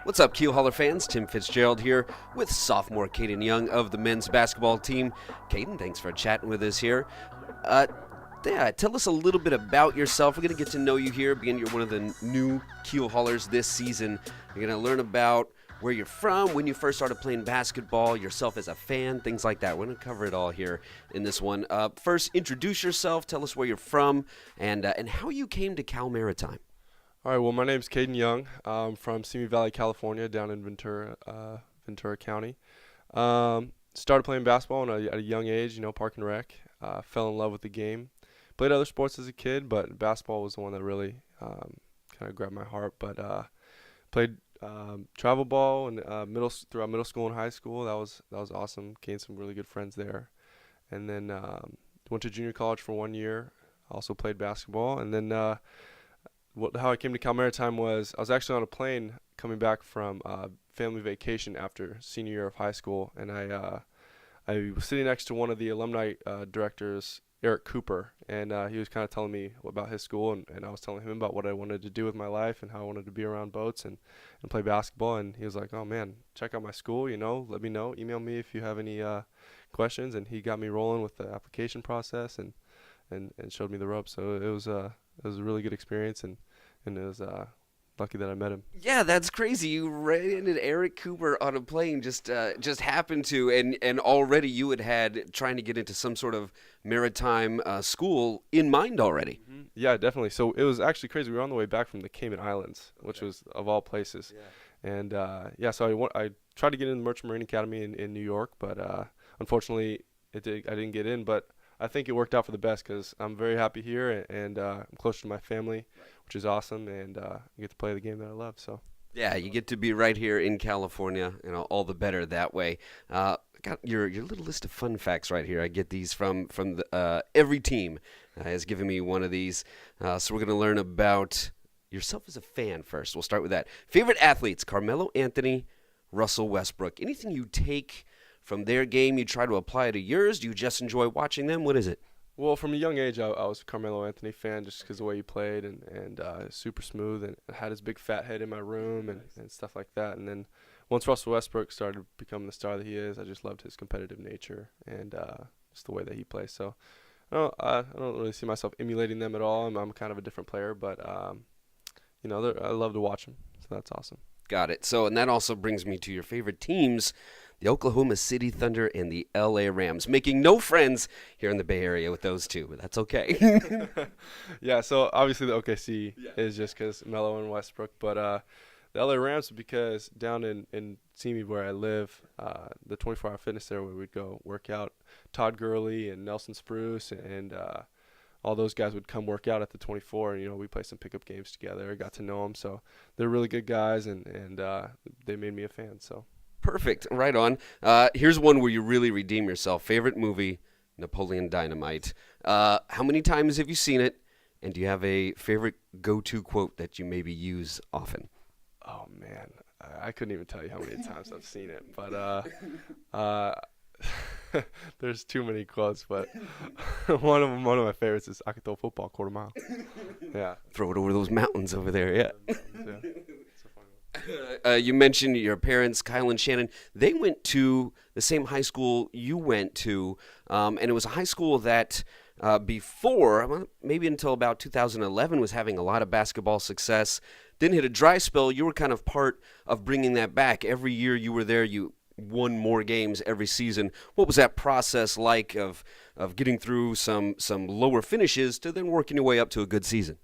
What's up, Keelhauler fans? Tim Fitzgerald here with sophomore Kaden Young of the men's basketball team. Kaden, thanks for chatting with us here. Tell us a little bit about yourself. We're going to get to know you here, being you're one of the new Keelhaulers this season. You're going to learn about where you're from, when you first started playing basketball, yourself as a fan, things like that. We're going to cover it all here in this one. First, introduce yourself. Tell us where you're from and how you came to Cal Maritime. All right, well, my name's Kaden Young. I'm from Simi Valley, California, down in Ventura County. Started playing basketball at a young age, park and rec. Fell in love with the game. Played other sports as a kid, but basketball was the one that really kind of grabbed my heart. But played travel ball and throughout middle school and high school. That was awesome. Gained some really good friends there. And then went to junior college for 1 year. Also played basketball. And then how I came to Cal Maritime was I was actually on a plane coming back from family vacation after senior year of high school, and I was sitting next to one of the alumni directors, Eric Cooper, and he was kind of telling me about his school, and I was telling him about what I wanted to do with my life and how I wanted to be around boats and play basketball, and he was like, "Oh man, check out my school, let me know, email me if you have any questions," and he got me rolling with the application process and showed me the ropes. So it was a really good experience, and it was lucky that I met him. Yeah, that's crazy. You ran into Eric Cooper on a plane, just happened to, and already you had trying to get into some sort of maritime school in mind already. Mm-hmm. Yeah, definitely. So it was actually crazy. We were on the way back from the Cayman Islands, which was of all places. Yeah. And so I tried to get in the Merchant Marine Academy in New York, but unfortunately I didn't get in. But I think it worked out for the best because I'm very happy here, and I'm closer to my family, which is awesome, and I get to play the game that I love. So yeah, you get to be right here in California, all the better that way. I got your little list of fun facts right here. I get these from every team has given me one of these. So we're going to learn about yourself as a fan first. We'll start with that. Favorite athletes: Carmelo Anthony, Russell Westbrook. Anything you take from their game you try to apply to yours? Do you just enjoy watching them? What is it? Well, from a young age, I was a Carmelo Anthony fan just because of the way he played and super smooth and had his big fat head in my room and stuff like that. And then once Russell Westbrook started becoming the star that he is, I just loved his competitive nature and just the way that he plays. So I don't really see myself emulating them at all. I'm kind of a different player, but I love to watch them. So that's awesome. Got it. So, and that also brings me to your favorite teams, the Oklahoma City Thunder and the LA Rams. Making no friends here in the Bay Area with those two, but that's okay. Yeah, so obviously the OKC is just because Melo and Westbrook, but the LA Rams because down in Simi where I live, the 24-hour fitness there where we'd go work out, Todd Gurley and Nelson Spruce and all those guys would come work out at the 24, and we play some pickup games together. I got to know them, so they're really good guys, and they made me a fan. So perfect, right on. Here's one where you really redeem yourself. Favorite movie: Napoleon Dynamite. How many times have you seen it, and do you have a favorite go-to quote that you maybe use often? Oh man, I couldn't even tell you how many times I've seen it, but there's too many quotes, but one of my favorites is "I can throw a football quarter mile." Yeah, throw it over those mountains over there. Yeah. Yeah. You mentioned your parents, Kyle and Shannon. They went to the same high school you went to, and it was a high school that before, maybe until about 2011, was having a lot of basketball success. Then hit a dry spell. You were kind of part of bringing that back. Every year you were there, you won more games every season. What was that process like of getting through some lower finishes to then working your way up to a good season?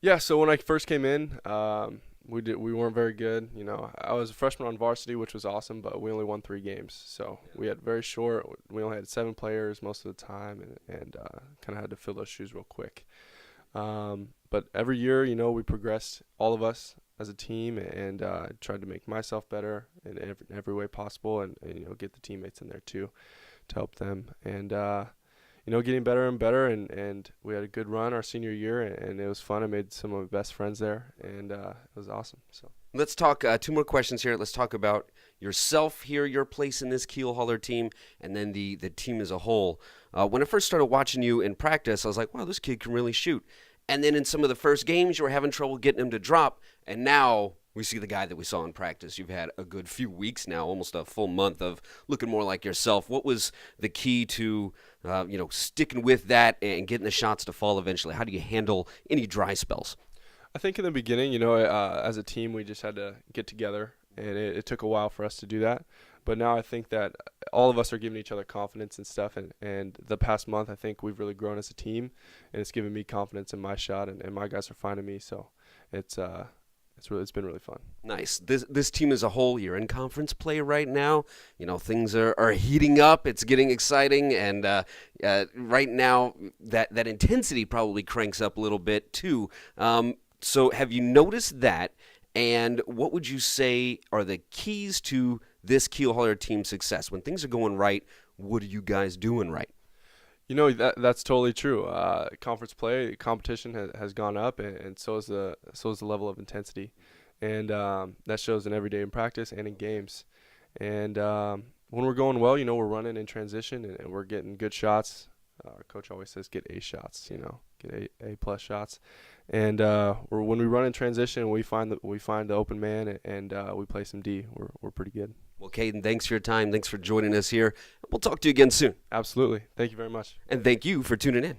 Yeah, so when I first came in, we weren't very good. I was a freshman on varsity, which was awesome, but we only won 3 games. So we had very short. We only had 7 players most of the time, and kind of had to fill those shoes real quick. But every year, we progressed, all of us as a team, and tried to make myself better in every way possible, and get the teammates in there too to help them. And getting better and better, and we had a good run our senior year, and it was fun. I made some of my best friends there, and it was awesome. So let's talk 2 more questions here. Let's talk about yourself here, your place in this Keelhauler team, and then the team as a whole. When I first started watching you in practice, I was like, wow, this kid can really shoot. And then in some of the first games, you were having trouble getting him to drop, and now We see the guy that we saw in practice. You've had a good few weeks now, almost a full month of looking more like yourself. What was the key to, sticking with that and getting the shots to fall eventually? How do you handle any dry spells? I think in the beginning, as a team, we just had to get together, and it took a while for us to do that. But now I think that all of us are giving each other confidence and stuff. And the past month, I think we've really grown as a team, and it's given me confidence in my shot, and my guys are finding me. So it's been really fun. Nice. This team as a whole, you're in conference play right now. Things are heating up. It's getting exciting, and right now that intensity probably cranks up a little bit too. So have you noticed that? And what would you say are the keys to this Keelhauler team's success? When things are going right, what are you guys doing right? That's totally true. Conference play competition has gone up, and so is the level of intensity, and that shows in every day in practice and in games. And when we're going well, we're running in transition and we're getting good shots. Our coach always says get A shots, get A plus shots. And when we run in transition, we find the open man and we play some D. We're pretty good. Well, Kaden, thanks for your time. Thanks for joining us here. We'll talk to you again soon. Absolutely. Thank you very much. And thank you for tuning in.